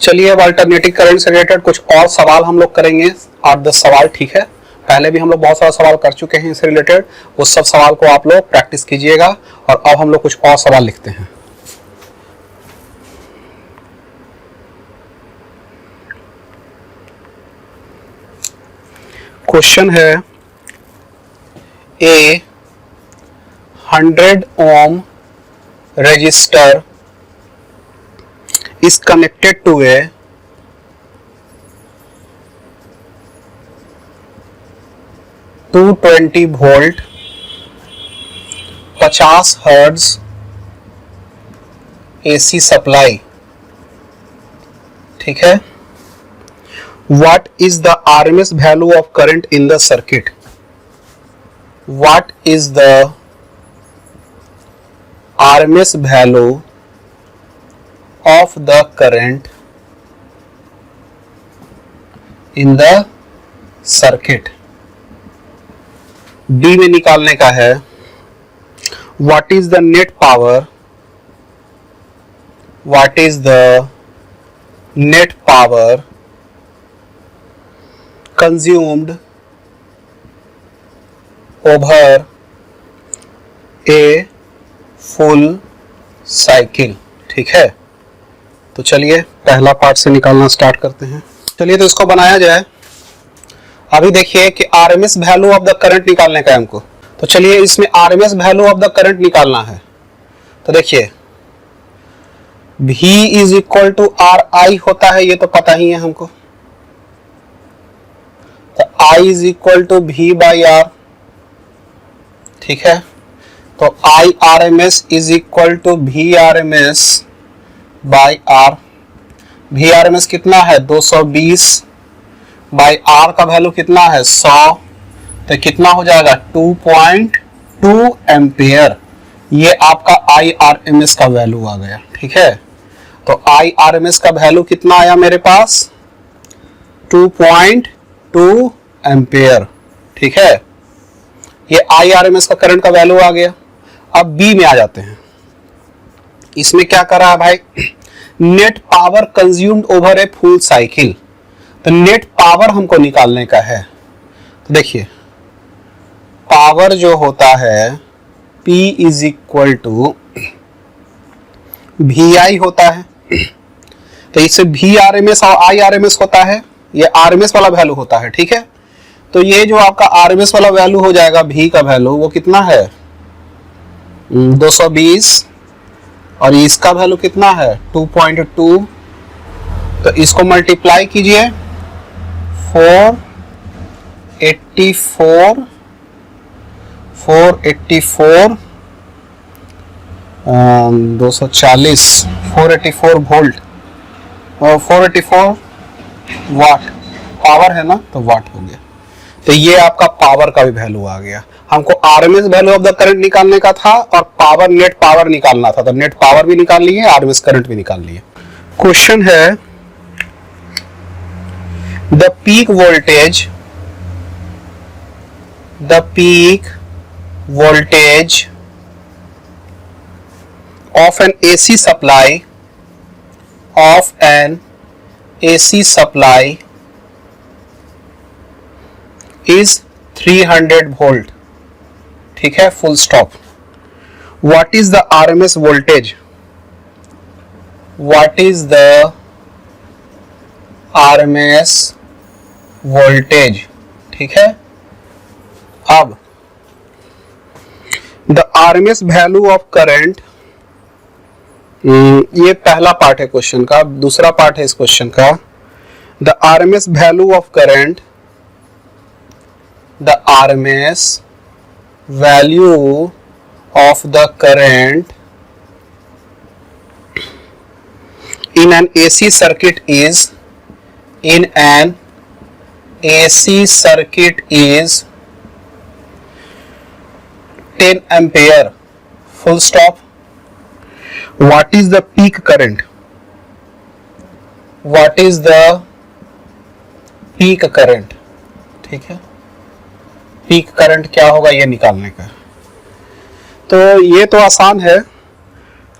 चलिए अब alternative current से रिलेटेड कुछ और सवाल हम लोग करेंगे, 8-10 सवाल, ठीक है। पहले भी हम लोग बहुत सारा सवाल कर चुके हैं इससे रिलेटेड, उस सब सवाल को आप लोग प्रैक्टिस कीजिएगा। और अब हम लोग कुछ और सवाल लिखते हैं। क्वेश्चन है, ए 100 ohm resistor is connected to a 220 volt 50 hertz AC supply, ठीक है। What is the RMS value of current in the circuit? What is the RMS value of the current in the circuit? D में निकालने का है, what is the net power? What is the net power consumed over a full cycle, ठीक है। तो चलिए पहला part से निकालना स्टार्ट करते हैं। चलिए तो इसको बनाया जाए। अभी देखिए कि RMS value of the current निकालने का है हमको, तो चलिए इसमें RMS value of the current निकालना है। तो देखिए V is equal to R I होता है, ये तो पता ही है हमको। तो I is equal to V by R, ठीक है। तो I RMS is equal to V RMS by R. V RMS कितना है 220 बाई आर का वैल्यू कितना है 100, तो कितना हो जाएगा 2.2 एम्पियर। ये आपका I RMS का वैल्यू आ गया, ठीक है। तो I RMS का वैल्यू कितना आया मेरे पास 2.2 एम्पियर, ठीक है। ये I RMS का करंट का वैल्यू आ गया। अब B में आ जाते हैं। इसमें क्या कर रहा है भाई, net power consumed over a full cycle. तो नेट पावर हमको निकालने का है। तो देखिए पावर जो होता है P is equal to VI होता है। तो इससे V RMS और I RMS होता है, ये RMS वाला वैल्यू होता है, ठीक है। तो ये जो आपका RMS वाला वैल्यू हो जाएगा V का वैल्यू, वो कितना है 220, और इसका वैल्यू कितना है 2.2। तो इसको मल्टीप्लाई कीजिए 484 240 484 वोल्ट और 484 वाट पावर है ना, तो वाट हो गया। तो ये आपका पावर का भी वैल्यू आ गया। हमको RMS value of the current निकालने का था और पावर नेट पावर निकालना था, तो नेट पावर भी निकाल लिए, आरएमएस करंट भी निकाल लिए। क्वेश्चन है, the peak voltage of an AC supply is 300 volt, ठीक है, full stop. What is the RMS voltage? What is the RMS voltage, ठीक है। अब the RMS value of current, ये पहला पार्ट है क्वेश्चन का। दूसरा पार्ट है इस क्वेश्चन का, the RMS value of current, the RMS value of the current in an AC circuit is 10 ampere, full stop. What is the peak current? What is the peak current? ठीक है, peak current क्या होगा ये निकालने का। तो ये तो आसान है,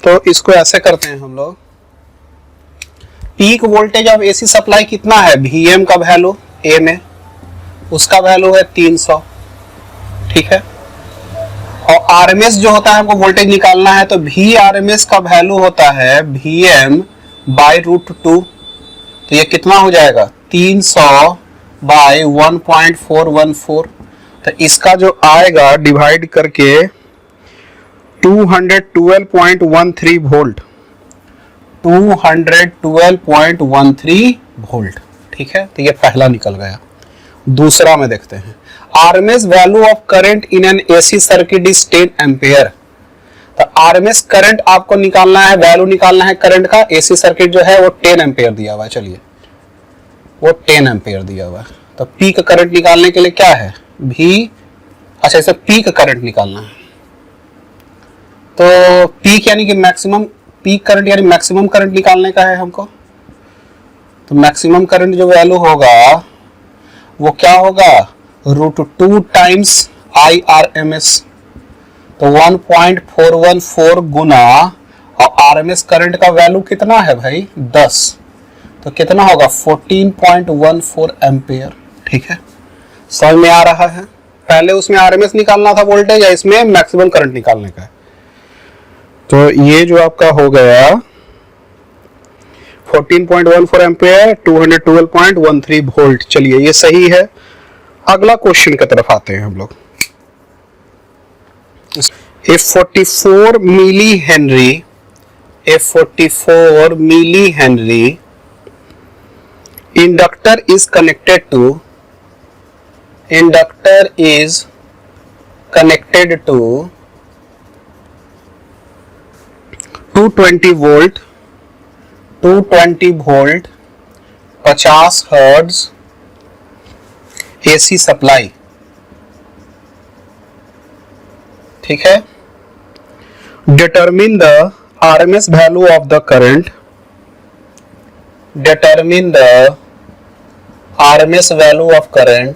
तो इसको ऐसे करते हैं हम लोग। Peak voltage of AC supply कितना है, Vm का वैल्यू ए में, उसका वैल्यू है 300, ठीक है। और आरएमएस जो होता है हमको वोल्टेज निकालना है, तो वी आरएमएस का वैल्यू होता है Vm बाई √2। तो ये कितना हो जाएगा, 300 बाई 1.414। तो इसका जो आएगा डिवाइड करके 212.13 वोल्ट, 212.13 वोल्ट, ठीक है। तो ये पहला निकल गया। दूसरा में देखते हैं, RMS value of current in an AC circuit is 10 ampere. तो आरएमएस करंट आपको निकालना है, वैल्यू निकालना है करंट का। एसी सर्किट जो है वो 10 एम्पियर दिया हुआ है, चलिए वो 10 एम्पियर दिया हुआ है। तो पीक करंट निकालने के लिए क्या है, भी, अच्छा इसे पीक करंट निकालना है। तो पीक यानी कि मैक्सिमम, पीक करंट यानी मैक्सिमम करंट निकालने का है हमको। तो मैक्सिमम करंट जो वैल्यू होगा वो क्या होगा, √2 टाइम्स IRMS। तो 1.414 गुना, और आरएमएस करंट का वैल्यू कितना है भाई, 10। तो कितना होगा, 14.14 एम्पियर, ठीक है। समझ में आ रहा है। पहले उसमें आरएमएस निकालना था वोल्टेज, या इसमें मैक्सिमम करंट निकालने का है। तो ये जो आपका हो गया 14.14 एम्पियर, 212.13 वोल्ट। चलिए ये सही है। अगला क्वेश्चन की तरफ आते हैं हम लोग। A 44 milli henry inductor is connected to 220 volt 50 hertz AC supply, ठीक है। Determine the RMS value of the current, determine the RMS value of current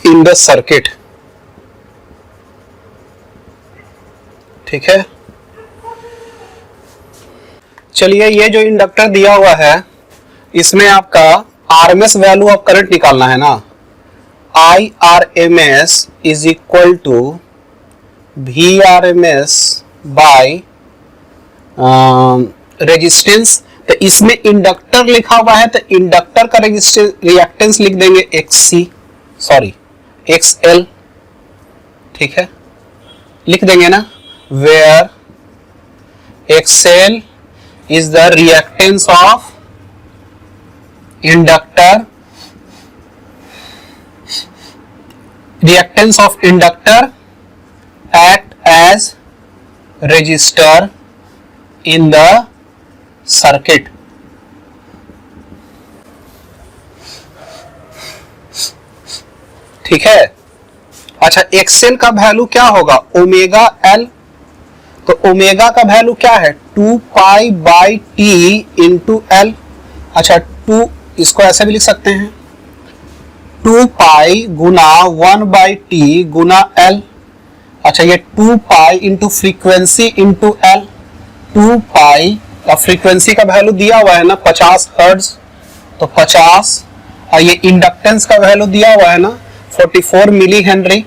in the circuit, ठीक है। चलिए ये जो इंडक्टर दिया हुआ है इसमें आपका आरएमएस वैल्यू ऑफ करंट निकालना है ना। IRMS is equal to VRMS by resistance. तो इसमें इंडक्टर लिखा हुआ है, तो इंडक्टर का रिएक्टेंस लिख देंगे XL, ठीक है, लिख देंगे ना। Where XL is the reactance of inductor, act as resistor in the circuit, ठीक है। अच्छा XL का वैल्यू क्या होगा, ओमेगा L। तो ओमेगा का वैल्यू क्या है, 2 pi by T into L। अच्छा 2, इसको ऐसे भी लिख सकते हैं, 2 पाई गुना 1 बाई T गुना L। अच्छा ये 2 pi into frequency into L, 2 पाई और फ्रीक्वेंसी का वैल्यू दिया हुआ है ना 50 हर्ट्ज, तो 50, और ये इंडक्टेंस का वैल्यू दिया हुआ है ना 44 मिली हेनरी,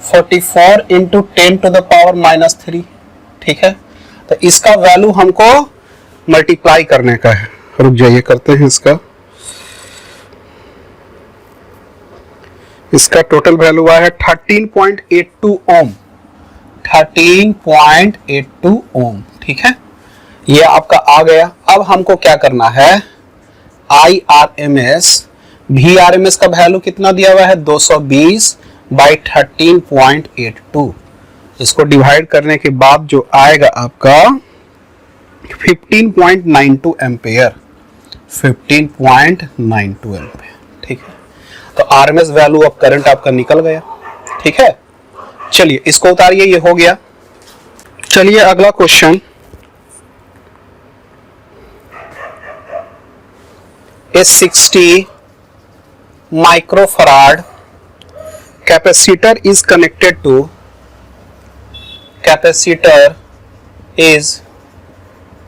44 इंटू 10⁻⁻3, ठीक है। तो इसका वैल्यू हमको मल्टीप्लाई करने का है। रुक जाइए करते हैं इसका टोटल वैल्यू आया है 13.82 ओम, 13.82 ओम, ठीक है। ये आपका आ गया। अब हमको क्या करना है, IRMS, VRMS का वैल्यू कितना दिया हुआ है, 220 बाई 13.82। इसको डिवाइड करने के बाद जो आएगा आपका 15.92 एम्पियर, 15.92 एम्पियर, ठीक है। तो आरएमएस वैल्यू ऑफ करंट आपका निकल गया, ठीक है। चलिए इसको उतारिए, ये हो गया। चलिए अगला question, A 60 microfarad capacitor is connected to capacitor is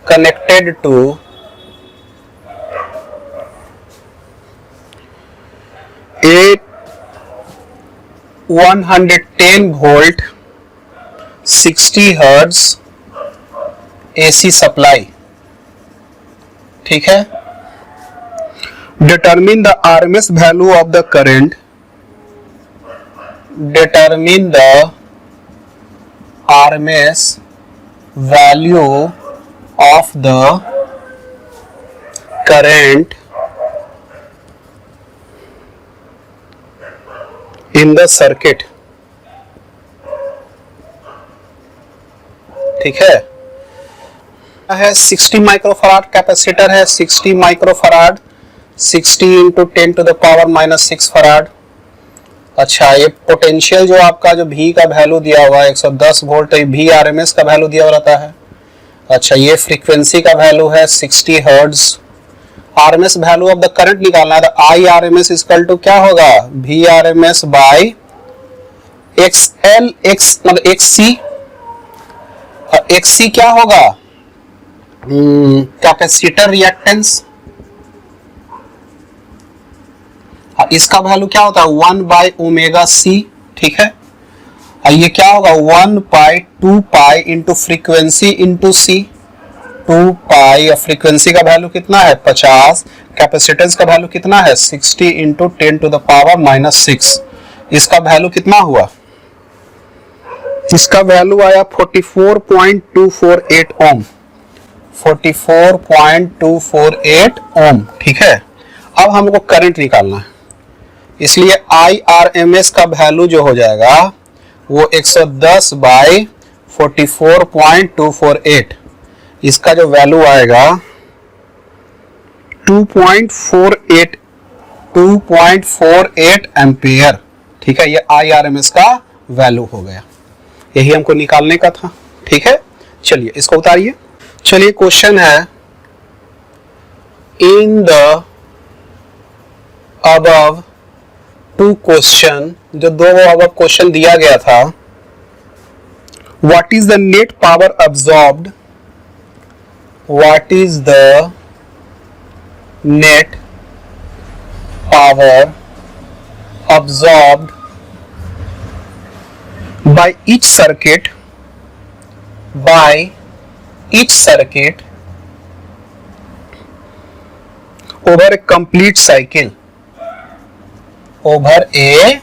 connected to a 110 volt 60 hertz AC supply. ठीक है, determine the RMS value of the current, determine the RMS value of the current in the circuit। ठीक है 60 microfarad capacitor है, 60 microfarad 60 into 10 to the power minus 6 farad. अच्छा, ये potential जो आपका जो V का वैल्यू दिया हुआ है 110 वोल्ट, तो भी RMS का वैल्यू दिया हुआ रहता है। अच्छा, ये फ्रीक्वेंसी का वैल्यू है 60 hertz. RMS value of the current निकालना है, तो IRMS इक्वल टू क्या होगा, VRMS बाई XL x मतलब XC, और XC क्या होगा, कैपेसिटर रिएक्टेंस। इसका वैल्यू क्या होता है 1 बाई ओमेगा C। ठीक है, और ये क्या होगा 1 pi 2 pi into frequency into C, 2 pi. Frequency का वैल्यू कितना है 50, कैपेसिटेंस का वैल्यू कितना है 60 into 10 to the power minus 6। इसका वैल्यू कितना हुआ, इसका वैल्यू आया 44.248 ओम, 44.248 ओम। ठीक है, अब हमको करंट निकालना है, इसलिए IRMS का वैल्यू जो हो जाएगा वो 110 बाई 44.248, इसका जो वैल्यू आएगा 2.48 एम्पियर। ठीक है, ये IRMS का वैल्यू हो गया, यही हमको निकालने का था। ठीक है, चलिए इसको उतारिए। चलिए क्वेश्चन है, in the above two question, जो दो अबव क्वेश्चन दिया गया था, what is the net power absorbed, what is the net power absorbed by each circuit over a complete cycle, over a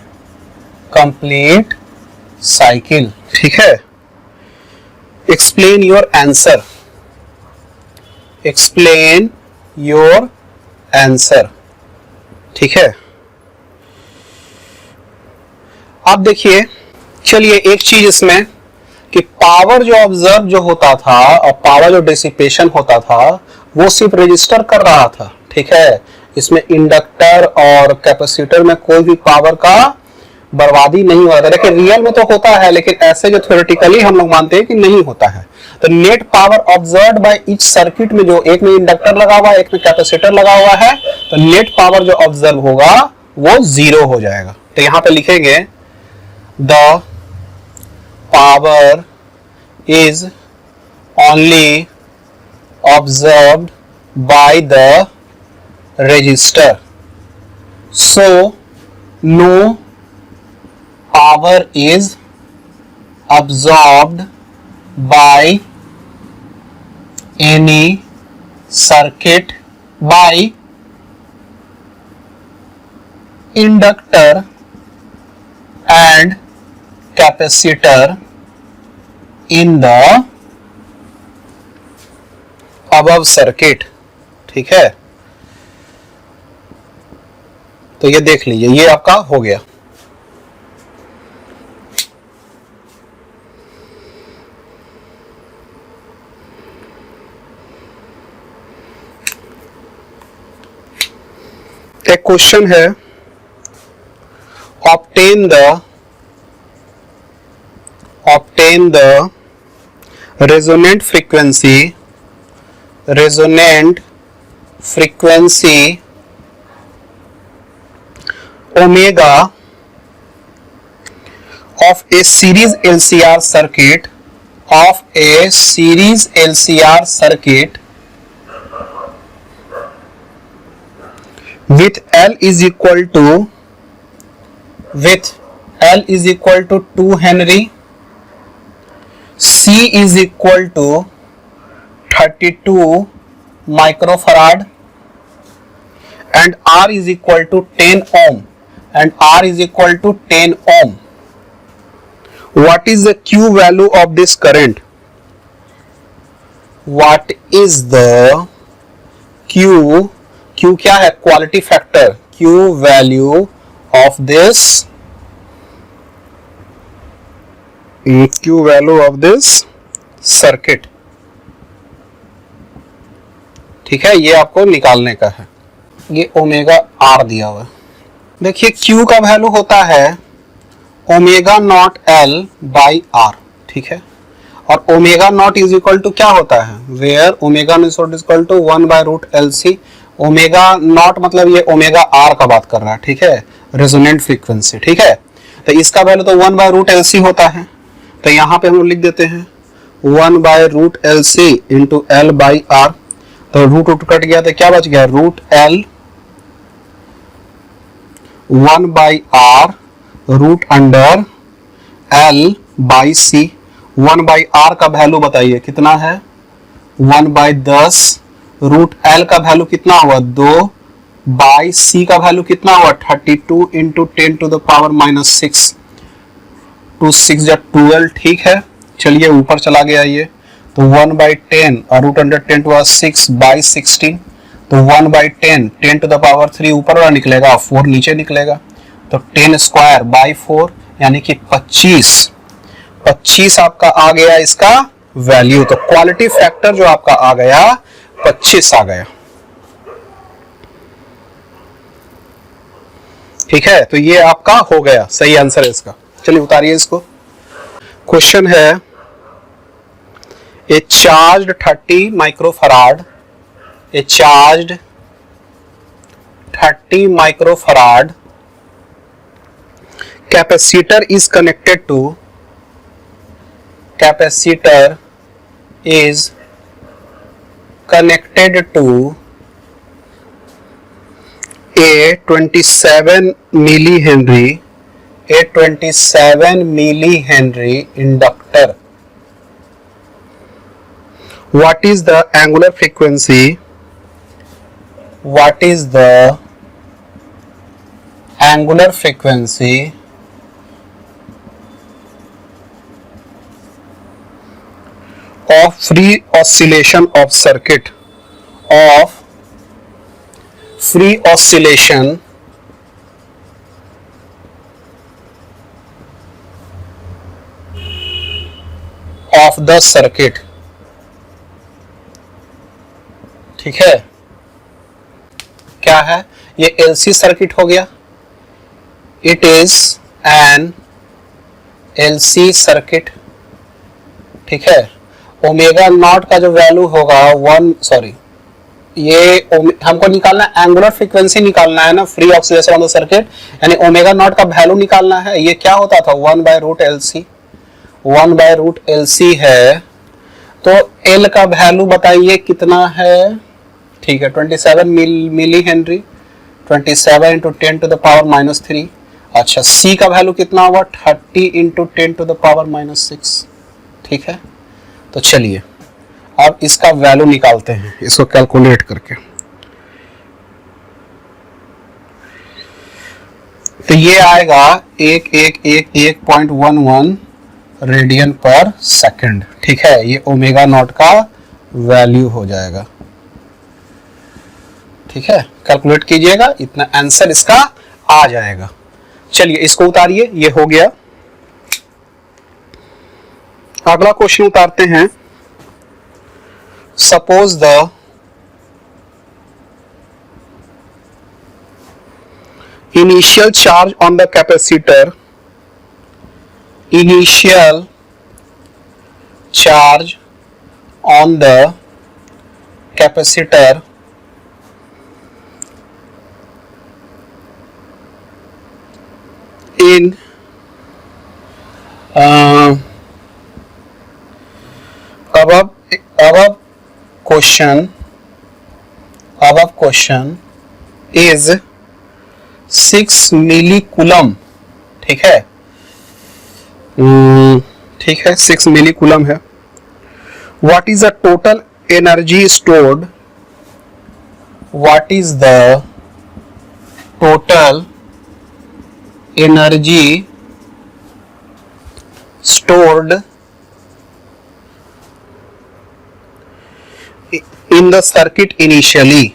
complete cycle। ठीक है, explain your answer, explain your answer। ठीक है, आप देखिए, चलिए एक चीज इसमें कि पावर जो ऑब्जर्व जो होता था और पावर जो डिसिपेशन होता था वो सिर्फ रजिस्टर कर रहा था। ठीक है, इसमें इंडक्टर और कैपेसिटर में कोई भी पावर का बर्बादी नहीं हो रहा था। लेकिन रियल में तो होता है, लेकिन ऐसे जो थ्योरेटिकली हम लोग मानते हैं कि नहीं होता है। तो net power observed by each circuit में, जो एक में इंडक्टर लगा हुआ है एक में कैपेसिटर लगा हुआ है, तो नेट पावर जो ऑब्जर्व होगा वो 0 हो जाएगा। तो यहां पे लिखेंगे the power is only observed by the resistor, so no power is absorbed by any circuit by inductor and capacitor in the above circuit। ठीक है, तो ये देख लीजिए, ये आपका हो गया। एक क्वेश्चन है, obtain the resonant frequency omega of a series LCR circuit of a series LCR circuit with L is equal to 2 Henry, C is equal to 32 microfarad, and R is equal to 10 ohm, What is the Q value of this current? What is the Q क्या है? Quality factor. Q value of this circuit. ठीक है, ये आपको निकालने का है. ये ओमेगा आर दिया हुआ है. देखिए Q का वैल्यू होता है omega naught L by R. ठीक है, और omega naught is equal to क्या होता है? Where omega naught is equal to 1 by root LC. Omega naught मतलब ये ओमेगा आर का बात कर रहा है. ठीक है, रेजोनेंट फ्रीक्वेंसी. ठीक है, तो इसका वैल्यू तो 1 बाय रूट LC होता है. तो यहाँ पे हम लोग लिख देते हैं 1 by root LC into L by R. तो रूट कट गया तो क्या बच गया? Root L 1 by R root under L by C. 1 by R का वैल्यू बताइए कितना है? 1 बाई 10. रूट L का वैल्यू कितना हुआ? 2 बाई C का वैल्यू कितना हुआ? 32 into 10 to the power minus 6. 2 6 या 12. ठीक है, चलिए ऊपर चला गया ये. तो 1 बाई 10 और रूट अंडर 10 टू 6 बाई 16. तो 1 बाई 10 10 टू द पावर 3 ऊपर वाला निकलेगा, 4 नीचे निकलेगा. तो 10 स्क्वायर बाई 4 यानी कि 25 आपका आ गया इसका वैल्यू. तो क्वालिटी फैक्टर जो आपका आ गया 25 आ गया. ठीक है, तो ये आपका हो गया सही आंसर है इसका. चलिए उतारिए इसको. क्वेश्चन है a charged 30 microfarad capacitor is connected to a 27 millihenry inductor. What is the angular frequency? Of free oscillation of circuit of the circuit. ठीक है, क्या है? ये LC सर्किट हो गया. It is an LC circuit. ठीक है, ओमेगा नॉट का जो वैल्यू होगा ये हमको निकालना है, एंगुलर फ्रीक्वेंसी निकालना है ना, free oscillation of the circuit, यानी ओमेगा नॉट का वैल्यू निकालना है. ये क्या होता था? 1 बाय रूट LC है. तो L का वैल्यू बताइए कितना है? ठीक है, 27 milli henry. 27 into 10 to the power minus 3. अच्छा, C का वैल्यू कितना होगा? 30 into 10 to the power minus 6. ठीक है, तो चलिए अब इसका वैल्यू निकालते हैं, इसको कैलकुलेट करके. तो ये आएगा 1.11 रेडियन पर सेकंड. ठीक है, ये ओमेगा नॉट का वैल्यू हो जाएगा. ठीक है, कैलकुलेट कीजिएगा, इतना आंसर इसका आ जाएगा. चलिए इसको उतारिए. ये हो गया. अगला क्वेश्चन उतारते हैं. Suppose the initial charge on the capacitor in above question is 6 milli coulomb, ठीक है, ठीक है, 6 मिली कूलम है. What is the total energy stored? What is the total energy stored in the circuit initially?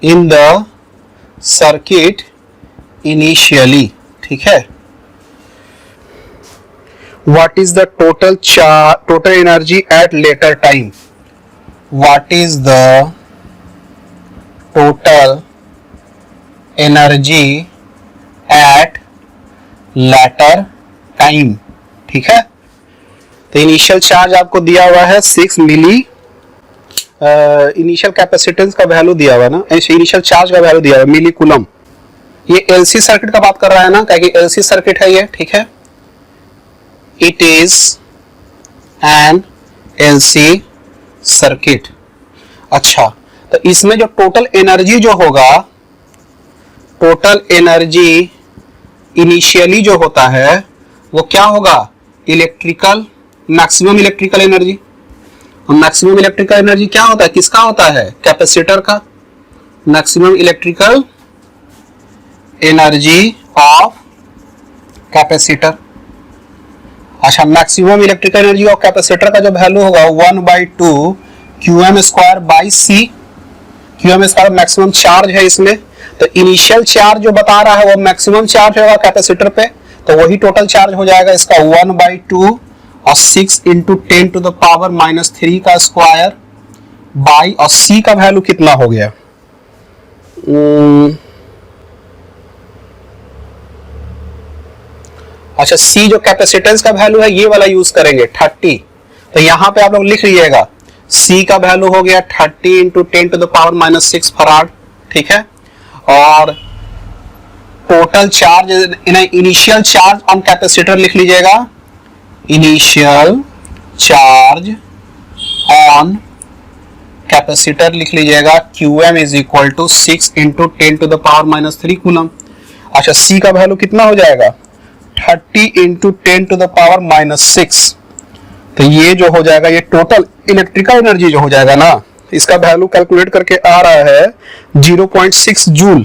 In the circuit initially, ठीक है. What is the total energy at later time? What is the total energy at later time? ठीक है. तो initial charge आपको दिया हुआ है 6 मिली, initial capacitance का वैल्यू दिया हुआ ना, इनिशियल चार्ज का वैल्यू दिया हुआ मिली कूलम. ये एलसी सर्किट का बात कर रहा है ना, क्या कि एलसी सर्किट है ये, ठीक है. It is an LC circuit. अच्छा, तो इसमें जो टोटल एनर्जी जो होगा, टोटल एनर्जी इनिशियली जो होता है वो क्या होगा, इलेक्ट्रिकल, मैक्सिमम इलेक्ट्रिकल एनर्जी. और मैक्सिमम इलेक्ट्रिकल एनर्जी क्या होता है, किसका होता है, कैपेसिटर का. Maximum electrical energy of capacitor. अच्छा, maximum electrical energy of capacitor का जो वैल्यू होगा 1/2 QM square by C. QM square maximum charge है इसमें, तो इनिशियल चार्ज जो बता रहा है वो मैक्सिमम चार्ज होगा कैपेसिटर पे, तो वही टोटल चार्ज हो जाएगा इसका 1/2 और 6 इंटू 10 टू द पावर -3 का स्क्वायर बाई, और C का वैल्यू कितना हो गया, अच्छा C जो कैपेसिटेंस का वैल्यू है ये वाला यूज करेंगे 30. तो यहां पे आप लोग लिख लीजिएगा C का वैल्यू हो गया 30 into 10 to the power -6 farad, ठीक है. और total charge, initial charge on capacitor लिख लीजिएगा, इनिशियल चार्ज ऑन कैपेसिटर लिख लीजिएगा QM is equal to 6 into 10 to the power -3 coulomb. अच्छा, C का वैल्यू कितना हो जाएगा, 30 इंटू 10 टू द पावर -6. तो ये जो हो जाएगा, ये टोटल इलेक्ट्रिकल एनर्जी जो हो जाएगा ना, इसका वैल्यू कैलकुलेट करके आ रहा है 0.6 जूल,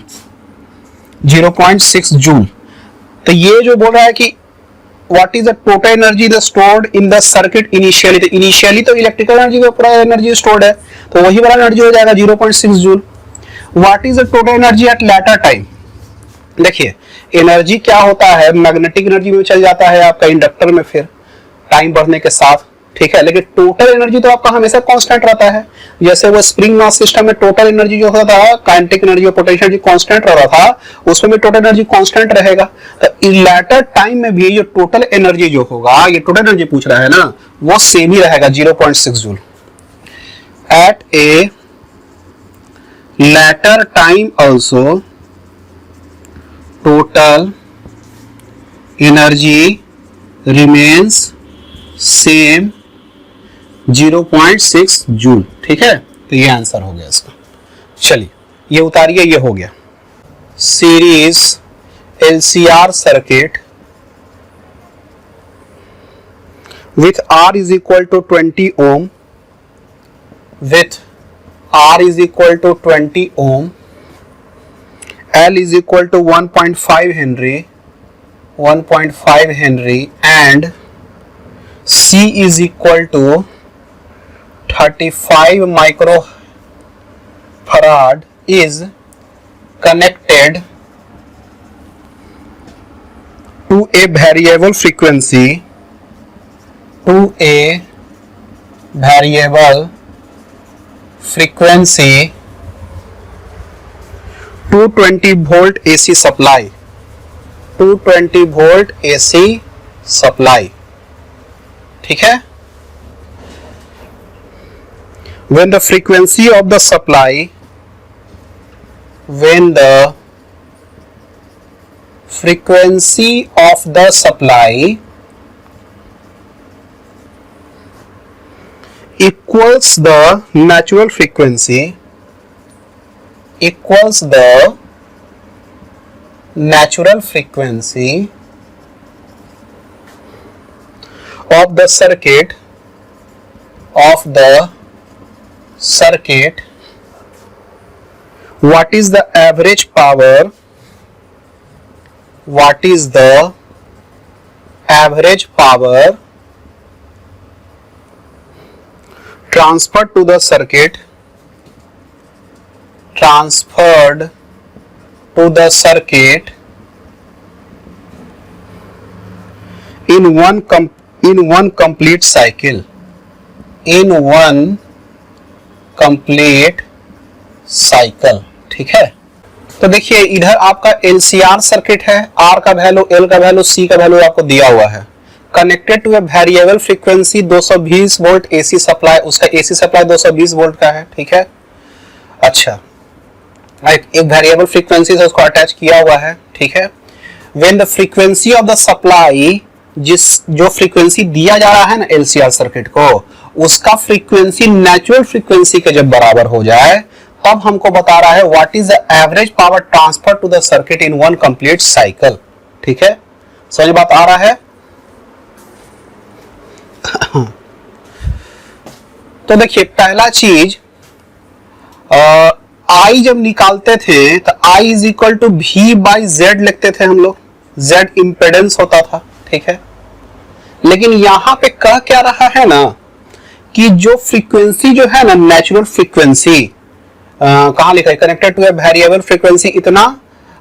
0.6 जूल. तो ये जो बोल रहा है कि what is the total energy the stored in the circuit initially, तो इनिशियली तो इलेक्ट्रिकल एनर्जी का पूरा एनर्जी स्टोर्ड है, तो वही वाला एनर्जी हो जाएगा 0.6 joule. What is the total energy at later time. देखिए, एनर्जी क्या होता है, मैग्नेटिक एनर्जी में चल जाता है आपका इंडक्टर में फिर टाइम बढ़ने के साथ, ठीक है. लेकिन टोटल एनर्जी तो आपका हमेशा कांस्टेंट रहता है. जैसे वो स्प्रिंग मास सिस्टम में टोटल एनर्जी जो होता था, काइनेटिक एनर्जी और पोटेंशियल एनर्जी कांस्टेंट रह रहा था, उसमें भी टोटल एनर्जी कांस्टेंट रहेगा. तो लेटर टाइम में भी जो टोटल एनर्जी जो होगा, ये टोटल एनर्जी पूछ रहा है ना, वो सेम ही रहेगा 0.6 joule. At a later time also total energy remains same 0.6 joule, ठीक है. तो ये आंसर हो गया इसका. चलिए ये उतारिए, ये हो गया. Series LCR circuit with R is equal to 20 ohm, with R is equal to 20 ohm, L is equal to 1.5 Henry, 1.5 Henry, and C is equal to 35 microfarad is connected to a variable frequency, to a variable frequency 220 volt AC supply, 220 volt AC supply, ठीक है. When the frequency of the supply, when the frequency of the supply equals the natural frequency of the circuit what is the average power transferred to the circuit in one complete cycle. ठीक है। तो देखिए इधर आपका LCR circuit है, R का value, L का value, C का वैल्यू आपको दिया हुआ है। Connected to a variable frequency 220 volt AC supply, उसका AC सप्लाई 220 वोल्ट का है। ठीक है, अच्छा एक वेरिएबल फ्रीक्वेंसी से उसको अटैच किया हुआ है। ठीक है, when the frequency of the supply, जो फ्रीक्वेंसी दिया जा रहा है ना LCR सर्किट को, उसका फ्रीक्वेंसी नेचुरल फ्रीक्वेंसी के जब बराबर हो जाए तब हमको बता रहा है what is the average power transfer to the circuit in one complete cycle. ठीक है, समझ बात आ रहा है। तो देखिए पहला चीज, आई जब निकालते थे तो I is equal to V by Z लिखते थे हम लोग, Z इंपेडेंस होता था। ठीक है, लेकिन यहां पे कह क्या रहा है ना कि जो फ्रीक्वेंसी जो है ना नेचुरल फ्रीक्वेंसी, कहां लिखा है, connected to a variable frequency इतना,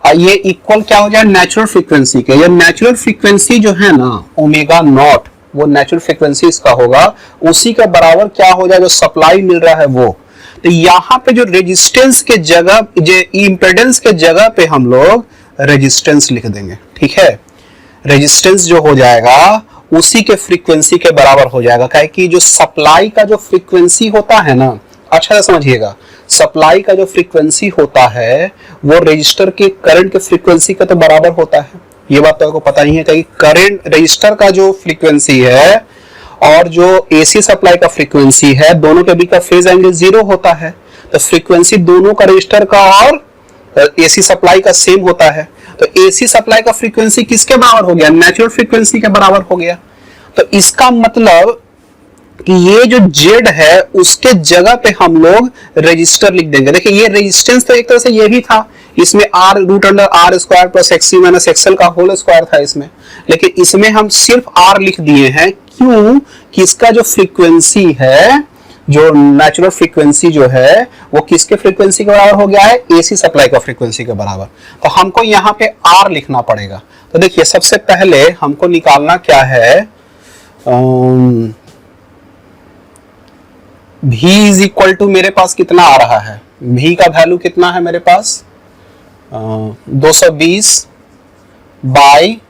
ये इक्वल क्या हो जाए नेचुरल फ्रीक्वेंसी के। ये नेचुरल फ्रीक्वेंसी जो है ना ओमेगा नॉट, वो नेचुरल फ्रीक्वेंसी इसका होगा, उसी के बराबर क्या हो जाए जो सप्लाई मिल रहा है वो। तो यहाँ पे जो रेजिस्टेंस के जगह, जो इंपेडेंस के जगह पे हम लोग रेजिस्टेंस लिख देंगे। ठीक है, रेजिस्टेंस जो हो जाएगा उसी के फ्रीक्वेंसी के बराबर हो जाएगा, काहे कि जो सप्लाई का जो फ्रीक्वेंसी होता है ना, अच्छा से समझिएगा, सप्लाई का जो फ्रीक्वेंसी होता है वो रजिस्टर के करंट के फ्रीक्वेंसी का तो बराबर होता है। ये बात तो आपको पता ही है कि करंट रजिस्टर का जो फ्रीक्वेंसी है और जो AC सप्लाई का फ्रीक्वेंसी है, दोनों के बीच का फेज एंगल 0 होता है। तो फ्रीक्वेंसी दोनों का रजिस्टर का और AC सप्लाई का सेम होता है। तो AC सप्लाई का फ्रीक्वेंसी किसके बराबर हो गया, नेचुरल फ्रीक्वेंसी के बराबर हो गया। तो इसका मतलब कि ये जो Z है उसके जगह पे हम लोग रजिस्टर लिख देंगे। देखिए ये रेजिस्टेंस तो एक तरह से ये भी था, इसमें R root under R square plus XC minus XL का होल स्क्वायर था इसमें, लेकिन इसमें हम सिर्फ R लिख दिए हैं। क्यों कि इसका जो फ्रीक्वेंसी है, जो नेचुरल फ्रीक्वेंसी जो है वो किसके फ्रीक्वेंसी के बराबर हो गया है, AC सप्लाई का फ्रीक्वेंसी के बराबर। तो हमको यहाँ पे R लिखना पड़ेगा। तो देखिए सबसे पहले हमको निकालना क्या है, V इज इक्वल टू, मेरे पास कितना आ रहा है, V का वैल्यू कितना है मेरे पास 220 बाई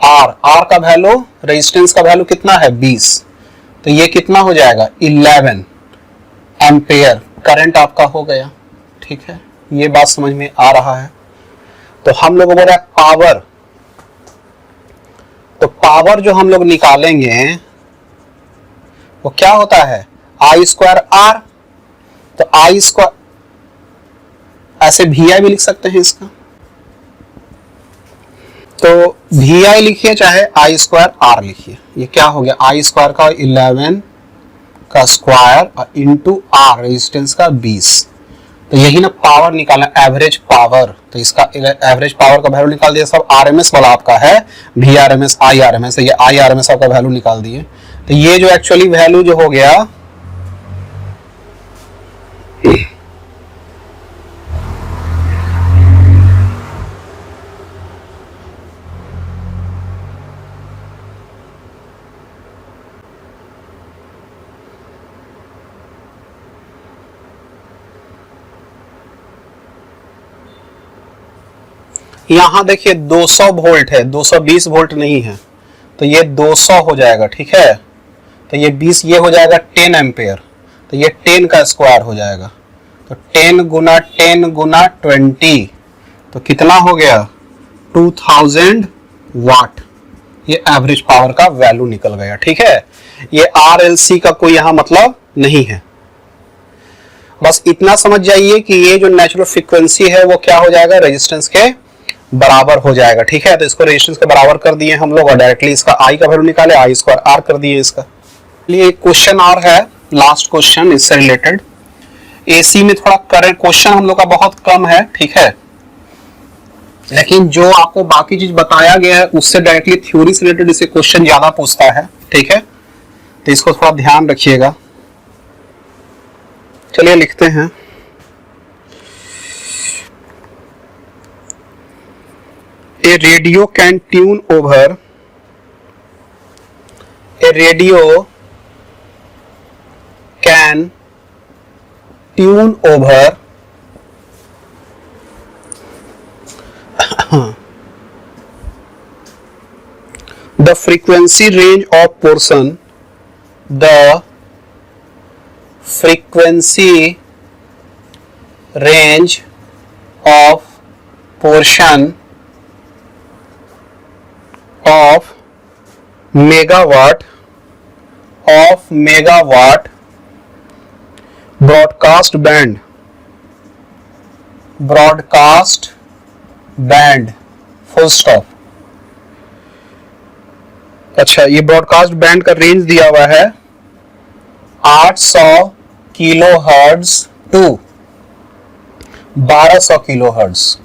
R का वैल्यू, रेजिस्टेंस का वैल्यू कितना है 20, तो ये कितना हो जाएगा 11 एम्पेयर करंट आपका हो गया। ठीक है, ये बात समझ में आ रहा है। तो हम लोग बोल रहे हैं पावर, तो पावर जो हम लोग निकालेंगे वो क्या होता है I स्क्वायर R, तो I स्क्वायर, ऐसे VI भी लिख सकते हैं इसका, तो VI लिखिए चाहे I स्क्वायर R लिखिए। ये क्या हो गया, I स्क्वायर का 11 का स्क्वायर इंटू R रेजिस्टेंस का 20। तो यही ना पावर निकालना, एवरेज पावर। तो इसका एवरेज पावर का वैल्यू निकाल दिया, सब RMS वाला आपका है, VRMS IRMS, ये IRMS आपका वैल्यू निकाल दिए। तो ये जो एक्चुअली वैल्यू जो हो गया, यहां देखिए 200 वोल्ट है, 220 वोल्ट नहीं है, तो ये 200 हो जाएगा। ठीक है, तो ये 20, ये हो जाएगा 10 एम्पेयर, तो ये 10 का स्क्वायर हो जाएगा, तो 10 गुना 10 गुना 20, तो कितना हो गया 2000 वाट। ये एवरेज पावर का वैल्यू निकल गया। ठीक है, ये RLC का कोई यहां मतलब नहीं है। बस इतना समझ जाइए कि ये जो नेचुरल फ्रीक्वेंसी है वो क्या हो जाएगा, रेजिस्टेंस के बराबर हो जाएगा। ठीक है, तो इसको रेजिस्टेंस के बराबर कर दिए हम लोग और डायरेक्टली इसका आई का वैल्यू निकाले, आई स्क्वायर आर कर दिए इसका। लिए क्वेश्चन और है, लास्ट क्वेश्चन इससे रिलेटेड। एसी में थोड़ा करंट क्वेश्चन हम लोग का बहुत कम है, ठीक है, लेकिन जो आपको बाकी चीज बताया गया है उससे डायरेक्टली थ्योरी से रिलेटेड इसे क्वेश्चन ज्यादा पूछता है। ठीक है, तो इसको थोड़ा ध्यान रखिएगा। चलिए लिखते हैं, a radio can tune over, a radio can tune over the frequency range of portion, the frequency range of portion of megawatt broadcast band full stop। अच्छा, ये ब्रॉडकास्ट बैंड का रेंज दिया हुआ है 800 kilo hertz to 1200 kilo hertz.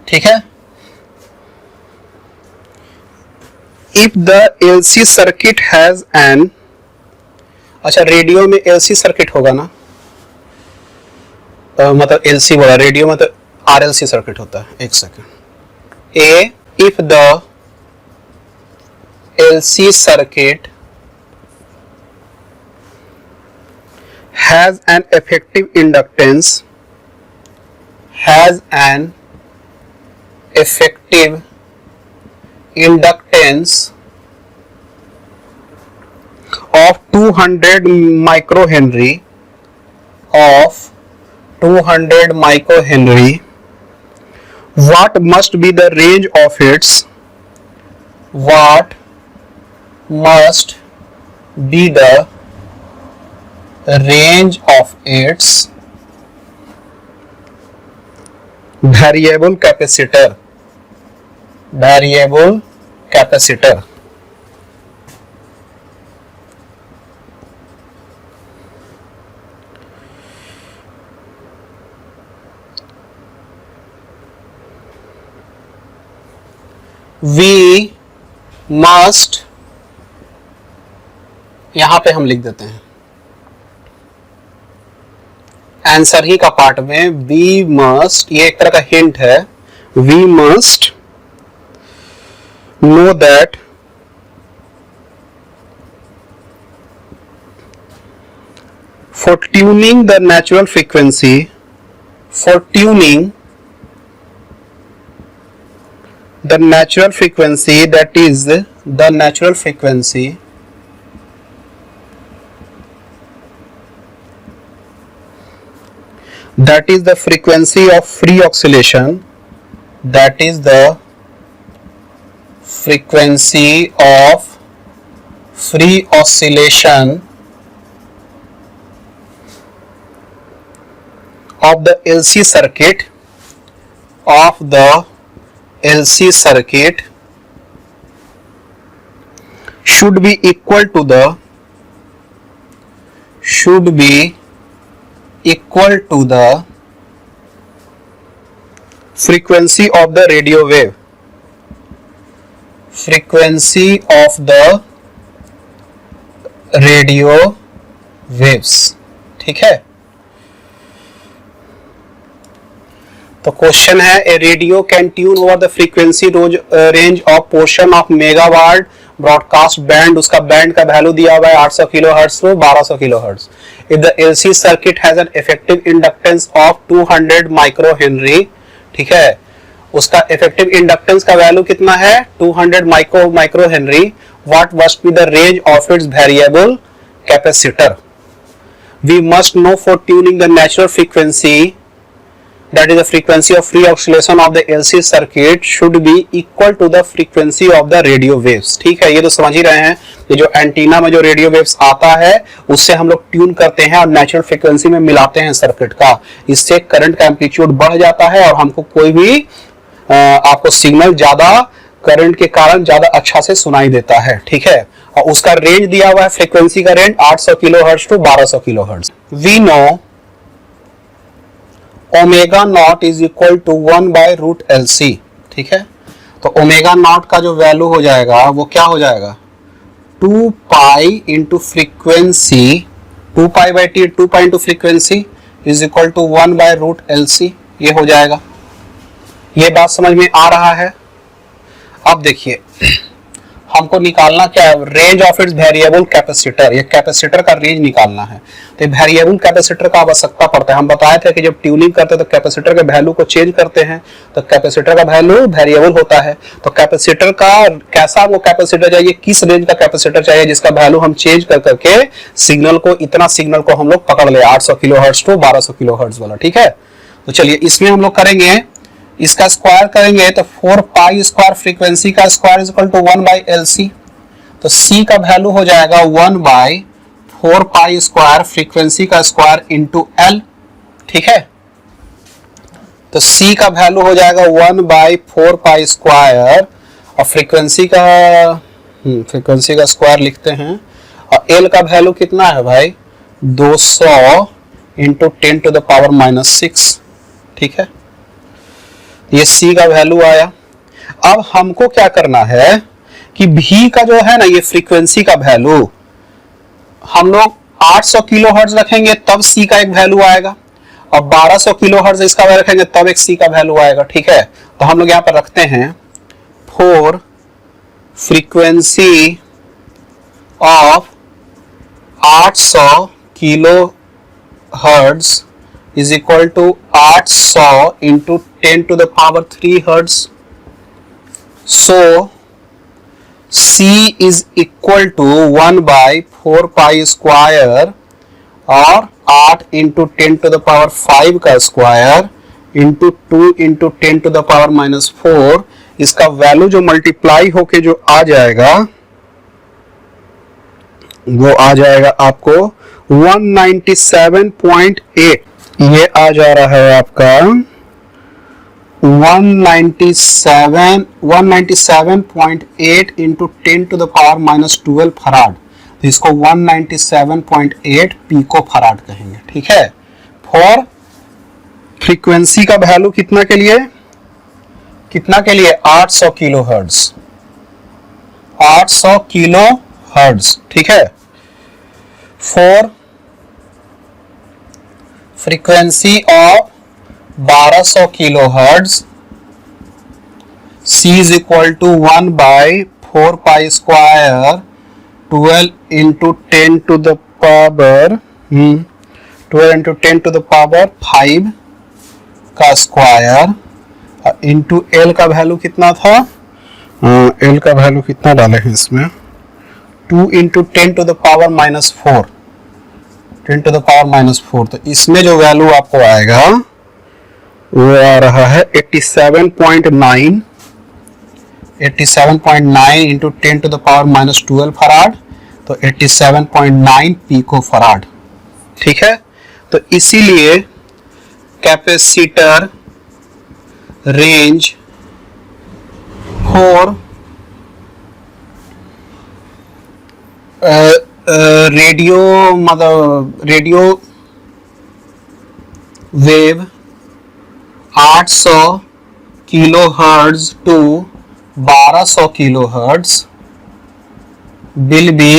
ठीक है, if the LC circuit has an, अच्छा radio में एलसी सर्किट होगा ना, मतलब एलसी बोला, रेडियो मतलब आरएलसी सर्किट होता है। एक second, A if the LC circuit has an effective inductance of 200 microhenry what must be the range of its variable capacitor। we must, यहां पे हम लिख देते हैं आंसर ही का पार्ट में, वी मस्ट, ये एक तरह का हिंट है, we must know that for tuning the natural frequency, the natural frequency, that is the natural frequency that is the frequency of free oscillation, that is the frequency of free oscillation of the LC circuit, should be equal to the frequency of the radio wave, ठीक है। तो question है, a radio can tune over the frequency range of portion of megawatt broadcast band, उसका band का value दिया हुआ है 800 kilo hertz to 1200 kilo hertz. If the LC circuit has an effective inductance of 200 micro henry, ठीक है, उसका effective inductance का value कितना है 200 micro henry, what must be the range of its variable capacitor. We must know for tuning the natural frequency that is the frequency of free oscillation of the LC circuit should be equal to the frequency of the radio waves। ठीक है, ये तो समझ ही रहे हैं, ये जो antenna में जो रेडियो वेव्स आता है उससे हम लोग ट्यून करते हैं और नेचुरल फ्रीक्वेंसी में मिलाते हैं सर्किट का, इससे करंट का एम्पलीट्यूड बढ़ जाता है और हमको कोई भी आपको सिग्नल ज्यादा करंट के कारण ज्यादा अच्छा से सुनाई देता है। ठीक है, और उसका रेंज दिया हुआ है, फ्रीक्वेंसी का range 800 kilohertz to 1200 kilohertz. We know omega naught is equal to 1/√LC। ठीक है, तो ओमेगा नॉट का जो वैल्यू हो जाएगा वो क्या हो जाएगा, 2 पाई इंटू फ्रीक्वेंसी, 2 पाई/T, 2 pi into frequency is equal to 1/√LC। ये हो जाएगा, ये बात समझ में आ रहा है। अब देखिए हमको निकालना क्या है, range of its variable capacitor, ये कैपेसिटर का रेंज निकालना है। तो वेरिएबल कैपेसिटर का आवश्यकता पड़ता है। हम बताए थे कि जब ट्यूनिंग करते हैं तो कैपेसिटर के वैल्यू को चेंज करते हैं, तो कैपेसिटर का वैल्यू वेरिएबल होता है। तो कैपेसिटर का कैसा वो कैपेसिटर चाहिए, किस रेंज का कैपेसिटर चाहिए जिसका वैल्यू हम चेंज कर करके सिग्नल को, इतना सिग्नल को हम लोग पकड़ ले, 800 किलोहर्ट्ज टू 1200 किलोहर्ट्ज वाला। ठीक है, तो चलिए इसमें हम लोग करेंगे, इसका स्क्वायर करेंगे तो 4 पाई स्क्वायर फ्रीक्वेंसी का square is equal to 1/LC। तो C का वैल्यू हो जाएगा 1/4 पाई स्क्वायर फ्रीक्वेंसी का स्क्वायर इंटू L। ठीक है, तो C का वैल्यू हो जाएगा 1/4 पाई स्क्वायर और फ्रीक्वेंसी का स्क्वायर लिखते हैं, और L का वैल्यू कितना है भाई, 200 इंटू 10⁻⁻6। ठीक है, ये C का वैल्यू आया। अब हमको क्या करना है कि V का जो है ना, ये फ्रीक्वेंसी का वैल्यू हम लोग 800 किलोहर्ट्ज रखेंगे तब C का एक वैल्यू आएगा, और 1200 किलोहर्ट्ज इसका वैल्यू रखेंगे तब एक C का वैल्यू आएगा। ठीक है, तो हम लोग यहाँ पर रखते हैं 4 frequency of 800 kilohertz is equal to 800 into 10⁻³ hertz. So C is equal to 1/4 pi square और 8 into 10⁵ का स्क्वायर इंटू 2 into 10⁻⁻4। इसका वैल्यू जो मल्टीप्लाई होके जो आ जाएगा वो आ जाएगा आपको 197.8। ये आ जा रहा है आपका 197.8 इंटू 10⁻⁻12 फराड। तो इसको 197.8 पिको फराड कहेंगे। ठीक है, फॉर फ्रीक्वेंसी का वैल्यू कितना के लिए, 800 किलोहर्ट्ज, 800 किलोहर्ट्ज। ठीक है, for frequency of 1200 kilohertz C is equal to 1/4 pi square 12 into 10⁻5 का स्क्वायर इंटू L का वैल्यू कितना था, L का वैल्यू कितना डाले हैं इसमें, 2 into 10⁻⁻4, 10⁻⁻4। तो इसमें जो वैल्यू आपको आएगा वो आ रहा है 87.9 इंटू 10⁻⁻12 फराड, तो 87.9 पिको फराड। ठीक है, तो इसीलिए capacitor range for radio wave 800 kilohertz to 1200 kilohertz will be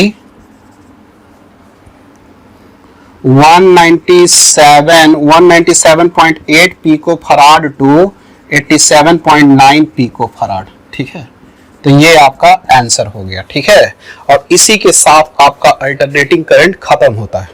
197.8 pico farad to 87.9 pico farad. ठीक है, तो ये आपका आंसर हो गया। ठीक है, और इसी के साथ आपका अल्टरनेटिंग करंट खत्म होता है।